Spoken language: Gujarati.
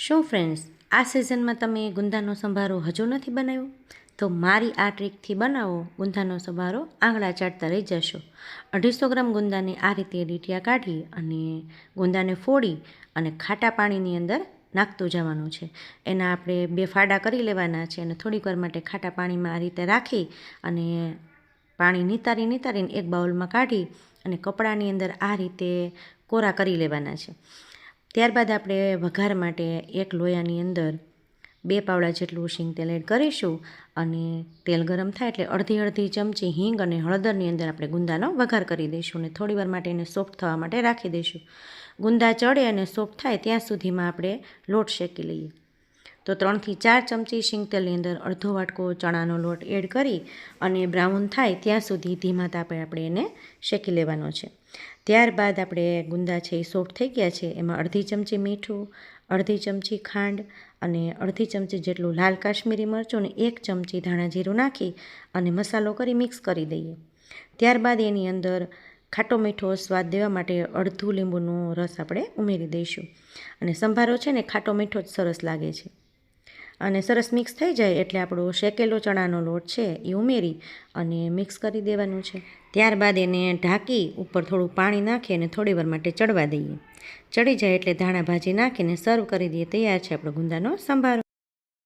શું ફ્રેન્ડ્સ, આ સિઝનમાં તમે ગુંદાનો સંભારો હજુ નથી બનાવ્યો? તો મારી આ ટ્રીકથી બનાવો ગુંદાનો સંભારો, આંગળા ચાટતા રહી જશો। 250 ગ્રામ ગુંદાને આ રીતે ડીટિયા કાઢી અને ગુંદાને ફોડી અને ખાટા પાણીની અંદર નાખતું જવાનું છે। એના આપણે 2 ફાડા કરી લેવાના છે અને થોડીક વાર માટે ખાટા પાણીમાં આ રીતે રાખી અને પાણી નિતારીને એક બાઉલમાં કાઢી અને કપડાની અંદર આ રીતે કોરા કરી લેવાના છે। ત્યારબાદ આપણે વઘાર માટે એક લોયાની અંદર 2 પાવડા જેટલું શીંગ તેલ એડ કરીશું અને તેલ ગરમ થાય એટલે અડધી ચમચી હિંગ અને હળદરની અંદર આપણે ગુંદાનો વઘાર કરી દઈશું અને થોડીવાર માટે એને સોફ્ટ થવા માટે રાખી દઈશું। ગુંદા ચડે અને સોફ્ટ થાય ત્યાં સુધીમાં આપણે લોટ શેકી લઈએ। તો 3 થી 4 ચમચી શીંગ તેલની અંદર અડધો વાટકો ચણાનો લોટ એડ કરી અને બ્રાઉન થાય ત્યાં સુધી ધીમા તાપે આપણે એને શેકી લેવાનો છે। ત્યારબાદ આપણે ગુંદા છે એ સોફ્ટ થઈ ગયા છે, એમાં અડધી ચમચી મીઠું, અડધી ચમચી ખાંડ અને અડધી ચમચી જેટલું લાલ કાશ્મીરી મરચું અને 1 ચમચી ધાણા જીરું નાખી અને મસાલો કરી મિક્સ કરી દઈએ। ત્યારબાદ એની અંદર ખાટો મીઠો સ્વાદ દેવા માટે અડધું લીંબુનો રસ આપણે ઉમેરી દઈશું અને સંભારો છે ને ખાટો મીઠો જ સરસ લાગે છે। અને સરસ મિક્સ થઈ જાય એટલે આપણો શેકેલો ચણાનો લોટ છે એ ઉમેરી અને મિક્સ કરી દેવાનું છે। ત્યારબાદ એને ઢાંકી ઉપર થોડું પાણી નાખી અને થોડીવાર માટે ચડવા દઈએ। ચડી જાય એટલે ધાણા ભાજી નાખીને સર્વ કરી દઈએ। તૈયાર છે આપણો ગુંદાનો સંભારો।